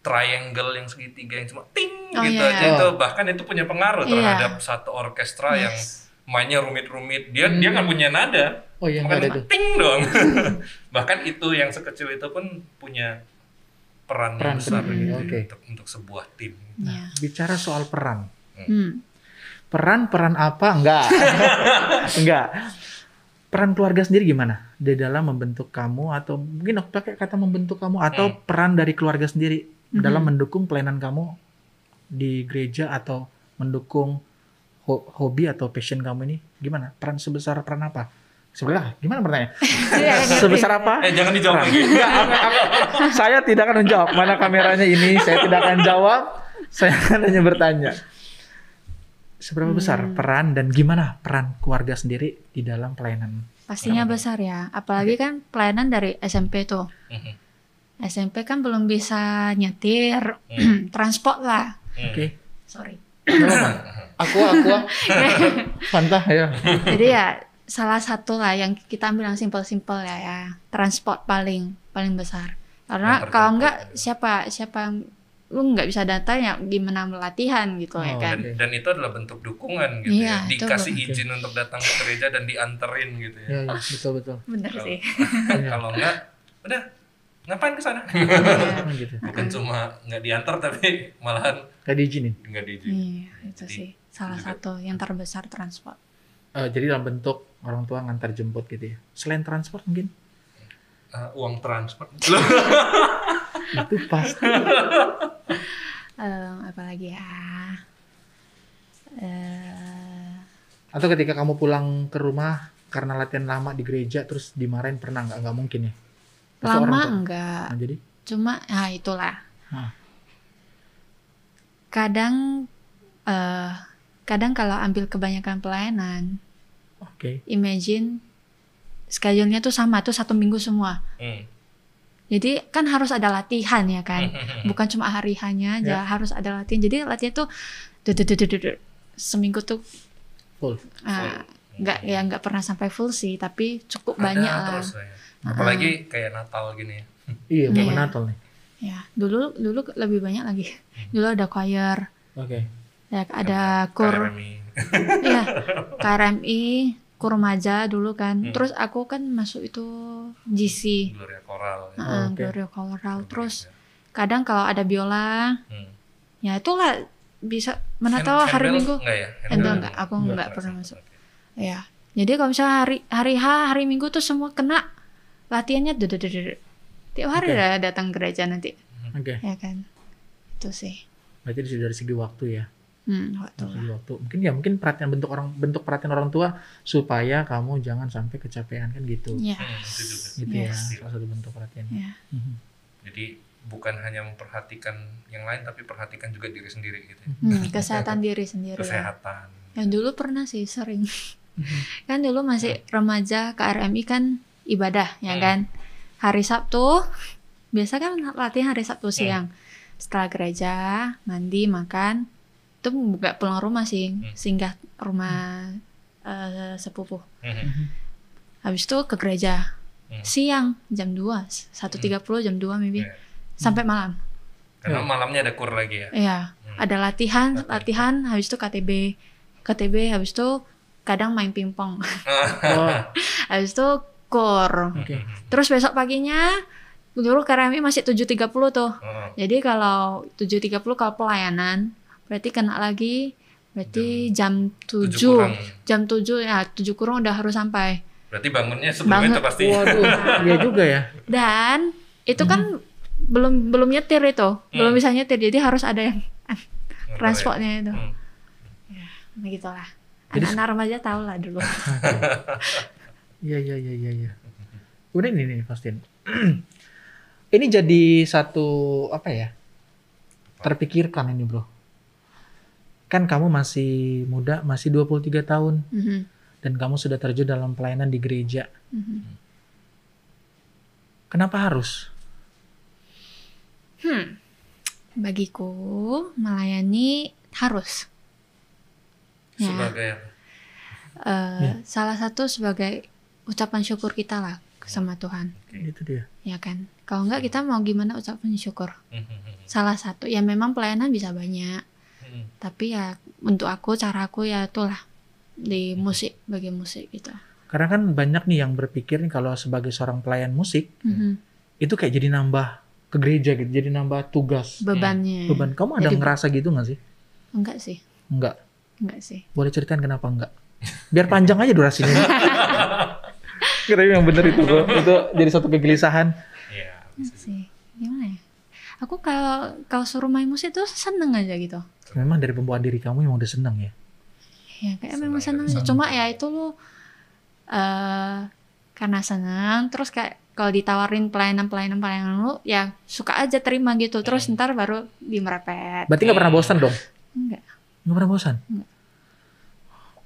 A: triangle yang segitiga yang cuma ting
C: Oh,
A: gitu
C: iya,
A: aja
B: iya.
A: itu bahkan itu punya pengaruh
C: Iya.
A: terhadap satu orkestra yang
C: Yes.
A: mainnya rumit-rumit. Dia nggak punya nada.
B: Oh iya,
A: Cuma
B: nggak ada
A: cuma
B: tuh.
A: ting doang. Bahkan itu yang sekecil itu pun punya peran yang
B: Peran
A: besar
B: penting,
A: gitu
B: oke.
A: untuk sebuah tim.
C: ya
B: Bicara soal peran.
C: Hmm.
B: Peran apa? Enggak. Enggak. Peran keluarga sendiri gimana? Di dalam membentuk kamu atau mungkin aku pakai kata membentuk kamu atau peran dari keluarga sendiri dalam mendukung pelayanan kamu di gereja atau mendukung hobi atau passion kamu ini gimana? Peran apa? Sebelah, gimana pertanyaan? Sebesar apa?
A: Jangan dijawab lagi.
B: Saya tidak akan menjawab. Mana kameranya ini? Saya tidak akan jawab. Saya akan hanya bertanya. Seberapa besar peran dan gimana peran keluarga sendiri di dalam pelayanan?
C: pastinya besar ya apalagi kan pelayanan dari SMP tuh SMP kan belum bisa nyetir transport lah
B: Oke.
C: sorry
B: Aku. Fanta, ayo.
C: jadi ya salah satu lah yang kita ambil yang simpel-simpel ya transport paling besar karena
A: Yang
C: kalau enggak
A: tertentu.
C: siapa yang lu nggak bisa data ya gimana melatihan gitu ya
B: Oh,
C: kan
B: oke.
A: Dan itu adalah bentuk dukungan gitu
C: Iya,
A: ya.
C: itu
A: Dikasih
B: betul.
A: izin untuk datang ke gereja dan dianterin gitu ya.
B: Ya, betul.
C: bener
A: Kalau-
C: sih
A: Kalau enggak, udah ngapain ke sana?
B: Oh, gitu.
A: Bukan cuma nggak diantar tapi malahan
B: Kayak diizinin.
A: nggak diizinin.
C: Iya, itu
A: Jadi,
C: sih salah satu yang terbesar transport.
B: Jadi dalam bentuk orang tua ngantar jemput gitu ya. Selain transport mungkin?
A: Uang transport.
B: Itu pasti.
C: Apalagi ya?
B: Atau ketika kamu pulang ke rumah karena latihan lama di gereja terus dimarahin, pernah nggak? Nggak mungkin ya? Pasti orang
C: Lama
B: tua-
C: enggak.
B: Nah, jadi?
C: Cuma, itulah.
B: Hah.
C: Kadang kalau ambil kebanyakan pelayanan,
B: Oke.
C: imagine schedule-nya tuh sama, tuh 1 minggu semua. Jadi kan harus ada latihan ya kan, bukan cuma hari hanya aja, harus ada latihan. Jadi latihan tuh seminggu tuh
B: Full.
C: nggak pernah sampai full sih, tapi cukup
A: Ada
C: banyak lah.
A: terus ya. Apalagi kayak Natal gini ya.
B: Iya, momen
C: Iya.
B: Natal nih.
C: Ya, dulu lebih banyak lagi. Dulu ada choir,
B: Oke.
C: ya, ada kur,
A: KRMI.
C: ya, KRMI, kur remaja dulu kan. Terus aku kan masuk itu GC,
A: Gloria Choral. Ya.
B: Oke.
C: Gloria Choral. Terus kadang kalau ada biola, ya itulah bisa mana tahu hari Minggu.
A: Enggak ya?
C: Enggak, aku enggak pernah masuk. Ya. Jadi kalau misalnya hari hari Minggu tuh semua kena latihannya tiap hari udah datang gereja nanti.
B: Oke.
C: Ya kan. Itu sih.
B: Berarti dari segi waktu ya.
C: Waktu.
B: Dari segi waktu. Mungkin bentuk perhatian orang tua supaya kamu jangan sampai kecapean kan gitu.
C: Ya.
A: Itu juga.
B: Gitu ya.
C: Yes.
B: Salah satu bentuk perhatian.
C: Ya.
A: Jadi bukan hanya memperhatikan yang lain tapi perhatikan juga diri sendiri gitu.
C: Kesehatan diri sendiri. Ya.
A: Kesehatan.
C: Yang dulu pernah sih sering. Kan dulu masih remaja KRMI kan ibadah ya kan. Hari Sabtu biasa kan latihan hari Sabtu siang. Setelah gereja, mandi, makan, itu nggak pulang rumah sih, singgah rumah sepupu. Habis itu ke gereja. Siang jam 2, 1.30 jam 2 maybe. Sampai malam.
A: Karena malamnya ada kur lagi ya.
C: Iya, ada latihan, habis itu KTB, habis itu kadang main pingpong. Habis itu kur.
B: Oke.
C: Terus besok paginya dulu KRMI masih 7.30 tuh. Jadi kalau 7.30 kalau pelayanan berarti kena lagi berarti jam 7.
A: kurang.
C: Jam 7 ya 7 kurang udah harus sampai.
A: Berarti bangunnya sebelumnya itu pasti.
B: Waduh, iya juga ya.
C: Dan itu kan belum nyetir itu. Belum bisa nyetir. Jadi harus ada yang transportnya itu. Ya, begitulah. Anak-anak remaja tahu lah dulu.
B: Iya. Udah ini Faustin. Ini jadi satu apa ya? Terpikirkan ini, Bro. Kan kamu masih muda, masih 23 tahun. Dan kamu sudah terjun dalam pelayanan di gereja. Kenapa harus?
C: Bagiku melayani harus. Ya.
A: Sebagai
C: Salah satu sebagai ucapan syukur kita lah sama Tuhan.
B: Itu dia.
C: Ya kan. Kalau enggak kita mau gimana ucapan syukur? Salah satu ya memang pelayanan bisa banyak. Tapi ya untuk aku cara aku ya itulah di musik, bagi musik gitu.
B: Karena kan banyak nih yang berpikir nih kalau sebagai seorang pelayan musik itu kayak jadi nambah ke gereja gitu, jadi nambah tugas.
C: Bebannya.
B: Beban. Kamu ada
C: Jadi-
B: ngerasa gitu nggak sih?
C: Enggak sih.
B: Enggak.
C: Enggak sih.
B: Boleh ceritain kenapa enggak? Biar panjang aja durasinya. Kira yang bener itu, Bro. Itu jadi satu kegelisahan.
A: Iya.
C: Enggak sih. Gimana ya? Aku kalau suruh main musik tuh seneng aja gitu.
B: Memang dari pembawaan diri kamu memang udah seneng ya.
C: Ya kayak memang seneng aja. Cuma ya itu lo karena seneng terus kayak kalau ditawarin pelayanan lu ya suka aja terima gitu. Terus ntar baru dimerepet.
B: Berarti nggak pernah bosan dong?
C: Enggak.
B: Nggak pernah bosan?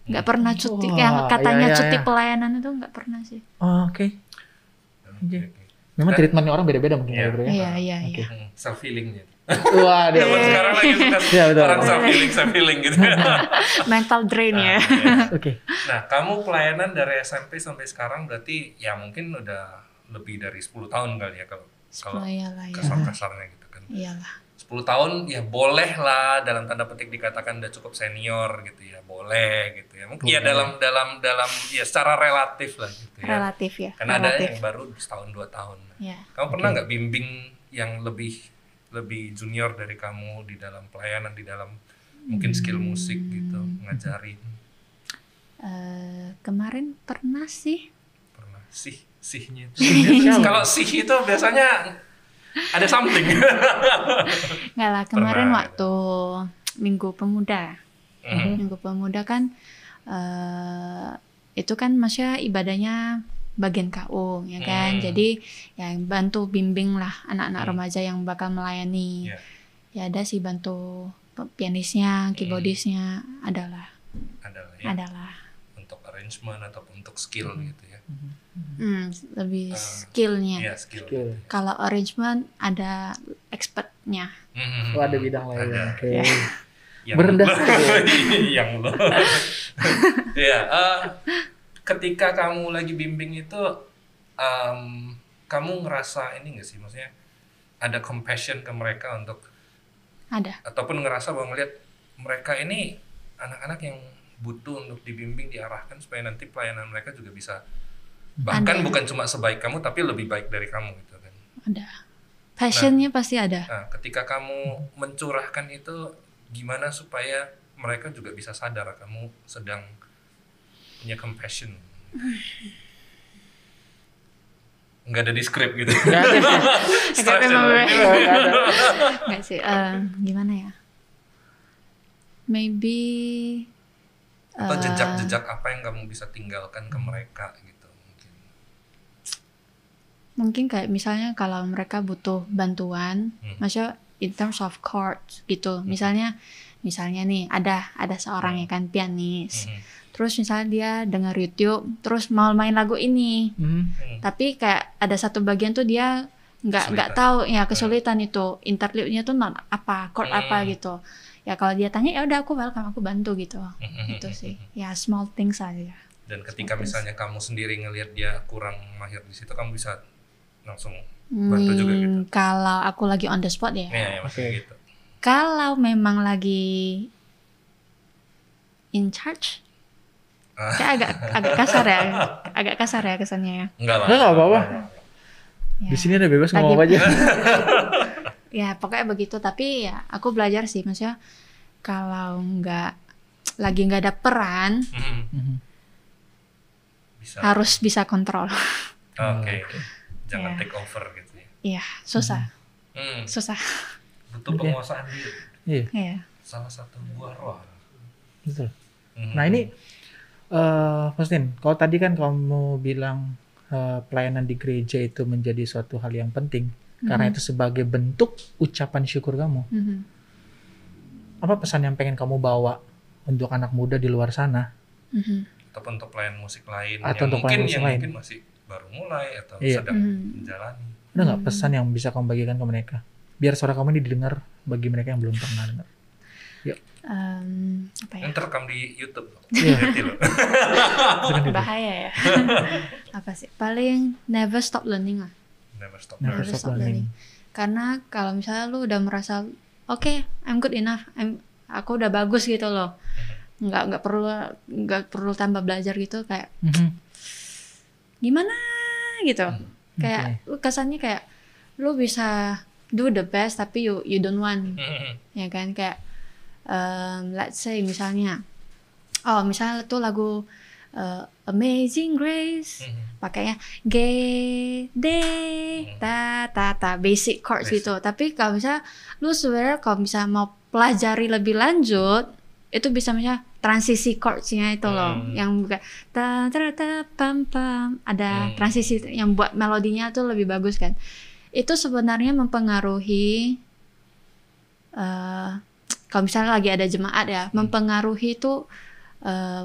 C: Nggak pernah cuti.
B: Wah,
C: Yang katanya
B: iya.
C: cuti pelayanan itu nggak pernah sih.
B: Oh, Oke. Memang treatmentnya orang beda-beda mungkin ya,
A: Iya.
B: Bro ya.
C: Iya.
A: Self healingnya.
B: Wah, dia.
A: Zaman sekarang lagi suka
B: Iya, betul.
A: orang self healing gitu.
C: Mental drain ya.
B: Oke.
A: Nah, kamu pelayanan dari SMP sampai sekarang berarti ya mungkin udah lebih dari 10 tahun kali ya kalau
C: Iyalah ya.
A: kasar-kasarnya gitu kan.
C: Iyalah.
A: 10 tahun ya boleh lah dalam tanda petik dikatakan udah cukup senior gitu ya, boleh gitu ya. Mungkin ya dalam ya secara relatif lah gitu ya.
C: Relatif ya.
A: Karena ada
C: relatif.
A: yang baru setahun 2 tahun.
C: Ya.
A: Kamu pernah nggak bimbing yang lebih junior dari kamu di dalam pelayanan, di dalam mungkin skill musik gitu, ngajarin?
C: Kemarin pernah sih.
A: Pernah sihnya itu. Kalau sih itu biasanya ada something.
C: Nggak lah, kemarin
A: Pernah,
C: waktu Minggu Pemuda. Minggu Pemuda kan itu kan maksudnya ibadahnya bagian KO ya kan. Jadi yang bantu bimbing lah anak-anak remaja yang bakal melayani. Ya ada sih bantu pianisnya, keyboardisnya adalah
A: untuk arrangement ataupun untuk skill gitu ya.
C: Lebih skillnya.
A: Iya, skill.
C: Kalau arrangement ada expertnya.
B: Oh, ada bidang lain. Oke.
A: Yang
B: Berendah.
A: Yang lo. Ya, ketika kamu lagi bimbing itu, kamu ngerasa ini nggak sih, maksudnya ada compassion ke mereka untuk
C: Ada.
A: ataupun ngerasa bahwa ngelihat mereka ini anak-anak yang butuh untuk dibimbing, diarahkan supaya nanti pelayanan mereka juga bisa bahkan bukan cuma sebaik kamu tapi lebih baik dari kamu gitu kan.
C: Ada. Passionnya pasti ada.
A: Nah, ketika kamu mencurahkan itu, gimana supaya mereka juga bisa sadar kamu sedang punya compassion? Nggak ada di skrip gitu.
B: Nggak ada sih.
A: Stress ya,
C: Nggak sih. Gimana ya? Maybe
A: atau jejak-jejak apa yang kamu bisa tinggalkan ke mereka gitu
C: mungkin kayak misalnya kalau mereka butuh bantuan, maksudnya in terms of chords gitu. Misalnya nih ada seorang ya kan pianis. Terus misalnya dia dengar YouTube, terus mau main lagu ini. Tapi kayak ada satu bagian tuh dia nggak tahu ya, kesulitan itu interlude-nya tuh apa, chord apa gitu. Ya kalau dia tanya ya udah aku welcome, aku bantu gitu. Itu sih. Ya small things aja.
A: Dan ketika misalnya kamu sendiri ngelihat dia kurang mahir di situ, kamu bisa langsung bantu juga gitu.
C: Kalau aku lagi on the spot ya.
A: Iya, maksudnya gitu.
C: Kalau memang lagi in charge, kayak agak kasar ya kesannya ya.
A: Enggak lah.
B: Nggak apa-apa.
C: Ya.
B: Di sini ada bebas ngomong apa aja.
C: Ya pokoknya begitu. Tapi ya aku belajar sih, maksudnya kalau lagi nggak ada peran, harus bisa kontrol.
A: Oke. Jangan take over gitu ya.
C: Iya, susah. Susah.
A: Butuh penguasaan diri.
C: Iya.
A: Salah satu buah roh.
B: Betul. Nah ini, Faustin, kalau tadi kan kamu bilang pelayanan di gereja itu menjadi suatu hal yang penting, karena itu sebagai bentuk ucapan syukur kamu. Apa pesan yang pengen kamu bawa untuk anak muda di luar sana?
A: Ataupun untuk pelayan musik lain,
B: Atau untuk pelayan musik lain.
A: mungkin masih baru mulai atau sedang menjalani.
B: Ada nggak pesan yang bisa kamu bagikan ke mereka? Biar suara kamu ini didengar bagi mereka yang belum pernah dengar. Yuk.
C: Apa ya?
A: Yang terekam di YouTube.
C: Bahaya ya. Apa sih? Paling never stop learning lah.
A: Never stop
B: learning.
C: Karena kalau misalnya lu udah merasa oke, I'm good enough, aku udah bagus gitu loh. Nggak perlu tambah belajar gitu, kayak gimana gitu. Kayak lu kesannya kayak lu bisa do the best tapi you don't want. Ya kan, kayak let's say misalnya misalnya tuh lagu Amazing Grace, pakainya G D ta ta ta, basic chords gitu. Tapi kalau misalnya lu sebenarnya kalau bisa mau pelajari lebih lanjut, itu bisa misalnya transisi chordsnya itu loh, yang bukan ta ta ta pam pam, ada transisi yang buat melodinya tuh lebih bagus kan. Itu sebenarnya mempengaruhi kalau misalnya lagi ada jemaat ya, mempengaruhi tuh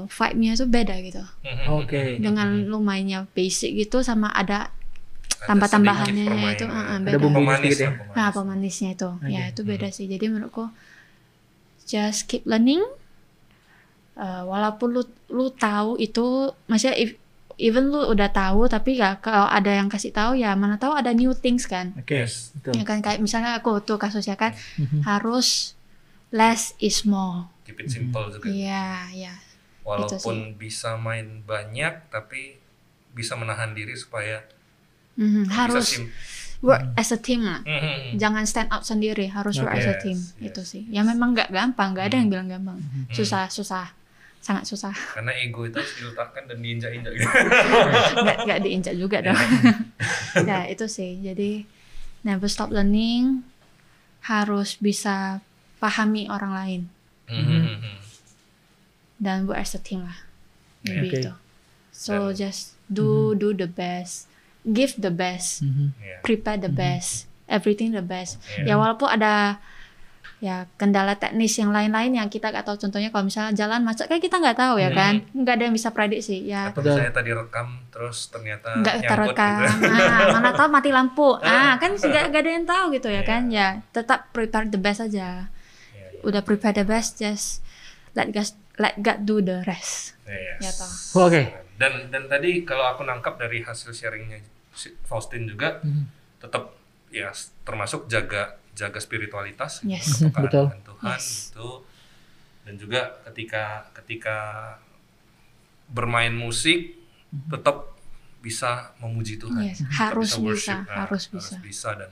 C: vibe-nya tuh beda gitu.
B: Oke.
C: Dengan lu mainnya basic gitu sama ada tambah-tambahannya itu,
B: ada
C: beda.
B: bumbu manis ya.
C: Nah, pemanisnya itu, ya itu beda sih. Jadi menurutku just keep learning. Walaupun lu tahu itu, maksudnya even lu udah tahu tapi ya kalau ada yang kasih tahu ya mana tahu ada new things kan.
B: Oke.
A: Yes.
B: Betul.
C: Ya kan kayak misalnya aku tuh kasusnya kan harus less is more.
A: Keep it simple juga.
C: Iya, iya.
A: Walaupun bisa main banyak tapi bisa menahan diri supaya
C: Harus work as a team lah. Jangan stand out sendiri, harus work as a team.
A: Yes.
C: Itu sih. Ya memang nggak gampang, nggak ada yang bilang gampang. Susah, sangat susah.
A: karena ego itu harus diletakkan dan diinjak-injak gitu.
C: Nggak diinjak juga dong. Ya itu sih. Jadi never stop learning, harus bisa pahami orang lain dan work as a team lah. Maybe itu. So just do the best, give the best, prepare the best, everything the best. Ya walaupun ada ya kendala teknis yang lain-lain yang kita nggak tahu, contohnya kalau misalnya jalan macet kan kita nggak tahu ya kan, nggak ada yang bisa prediksi ya.
A: Atau misalnya tadi rekam terus ternyata
C: nggak
A: nyangkut
C: terekam,
A: gitu.
C: mana tahu mati lampu, kan nggak ada yang tahu gitu ya kan, ya tetap prepare the best aja. Udah prepare the best, just let God do the rest. Ya toh.
B: Oke.
A: Dan tadi kalau aku nangkap dari hasil sharingnya Faustin juga tetap ya termasuk jaga spiritualitas,
C: Yes.
A: kepekaan dengan Tuhan
C: Yes.
A: itu, dan juga ketika bermain musik tetap bisa memuji Tuhan.
C: Yes.
A: Tetap
C: Harus
A: worship.
C: bisa, harus bisa.
A: Dan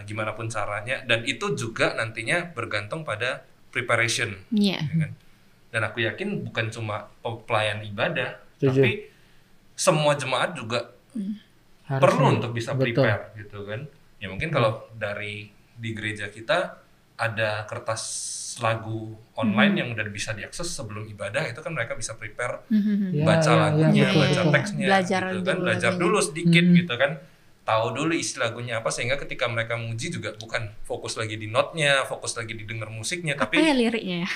A: gimana pun caranya, dan itu juga nantinya bergantung pada preparation.
C: Iya.
A: Ya kan? Dan aku yakin bukan cuma pelayan ibadah,
B: Setuju.
A: tapi semua jemaat juga perlu untuk bisa prepare gitu kan. Ya mungkin kalau di gereja kita ada kertas lagu online yang udah bisa diakses sebelum ibadah, itu kan mereka bisa prepare baca lagunya, baca teksnya,
C: Belajar
A: gitu kan, belajar dulu sedikit gitu kan, tahu dulu isi lagunya apa, sehingga ketika mereka muji juga bukan fokus lagi di notnya, fokus lagi didengar musiknya, tapi
C: Apa ya liriknya ya?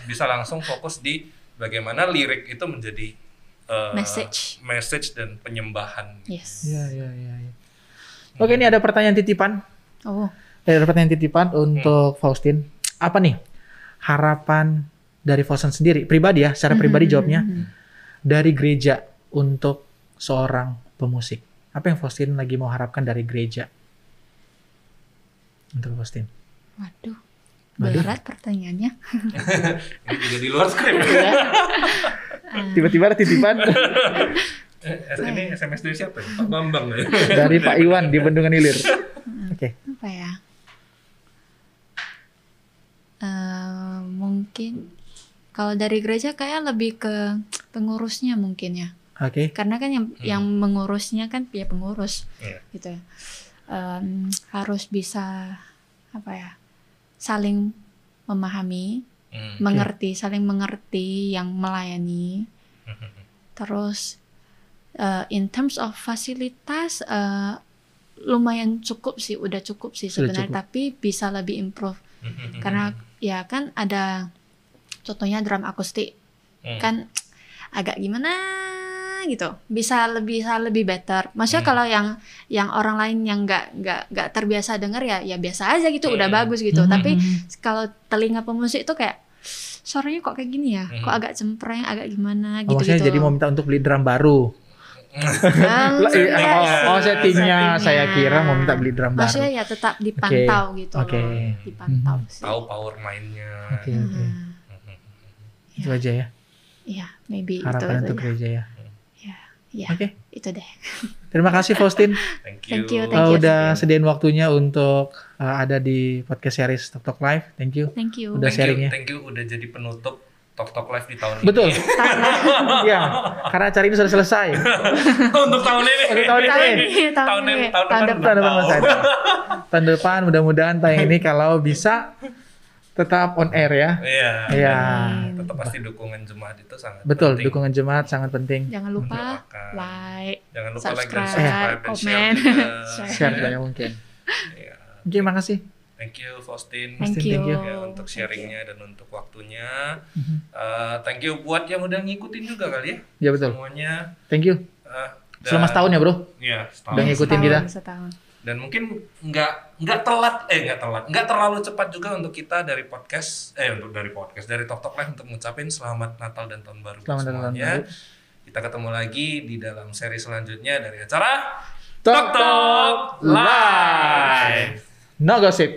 A: bisa langsung fokus di bagaimana lirik itu menjadi message dan penyembahan.
C: Yes.
B: Iya. Oke, ini ada pertanyaan titipan.
C: Oh.
B: Ada pertanyaan titipan untuk Faustin. Apa nih harapan dari Faustin sendiri, pribadi ya, secara pribadi jawabnya, dari gereja untuk seorang pemusik? Apa yang Faustin lagi mau harapkan dari gereja untuk Faustin?
C: Waduh. Berat pertanyaannya.
A: Ini juga di luar skrip.
B: Tiba-tiba ada titipan
A: Ini SMS dari siapa? Pak Bambang ya?
B: dari Pak Iwan di Bendungan Hilir. Oke.
C: Apa ya? Mungkin kalau dari gereja kayak lebih ke pengurusnya mungkin ya.
B: Oke.
C: Karena kan yang mengurusnya kan ya pengurus, gitu ya. Harus bisa apa ya? Saling memahami, saling mengerti yang melayani. Terus in terms of fasilitas lumayan cukup sih, udah cukup sih sebenarnya, tapi bisa lebih improve. Karena ya kan ada contohnya drum akustik kan agak gimana gitu, bisa lebih better. Maksudnya kalau yang orang lain yang nggak terbiasa denger ya biasa aja gitu, udah bagus gitu. Tapi kalau telinga pemusik itu kayak suaranya kok kayak gini ya, kok agak cempreng, agak gimana gitu.
B: Maksudnya jadi mau minta untuk beli drum baru. Settingnya saya kira mau minta beli drum baru.
C: Maksudnya ya tetap dipantau gitu loh. Dipantau sih.
A: Tahu power main-nya.
B: Oke. Itu aja ya.
C: Iya, maybe
B: harapan
C: itu
B: untuk gereja ya.
C: Ya, itu deh.
B: Terima kasih Faustin.
A: Thank you.
B: Udah sediain waktunya untuk ada di podcast series Talk Talk Live. Thank you. Udah sharingnya.
A: Thank you udah jadi penutup Talk Talk Live di tahun
B: Betul.
A: ini.
B: Iya, karena acara ini sudah selesai.
A: Untuk tahun ini.
B: Tahun depan mudah-mudahan tayang ini kalau bisa tetap on air ya.
A: Iya. Tetap pasti dukungan jemaat itu sangat
B: penting.
A: Dukungan
B: jemaat sangat penting.
C: Jangan lupa like,
A: subscribe,
C: komen,
B: share banyak mungkin. Terima kasih.
A: Thank you Faustin.
C: Thank you.
A: Ya, untuk sharingnya dan untuk waktunya. Thank you buat yang udah ngikutin juga kali ya.
B: Ya betul.
A: Semuanya.
B: Thank you. Selama setahun ya bro.
A: Iya, setahun.
B: Udah ngikutin kita.
A: Dan mungkin nggak terlalu cepat juga untuk kita dari podcast dari Talk Talk Live untuk ngucapin selamat Natal dan Tahun Baru semuanya. Kita ketemu lagi di dalam seri selanjutnya dari acara
B: Tok
A: Tok
B: Tok
A: Live.
B: No gosip.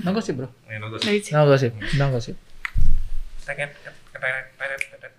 B: No gosip, bro.
A: No gosip.
C: Lucu.
B: No gosip. No gosip.
A: Tek, tek, tek, tek, tek, tek.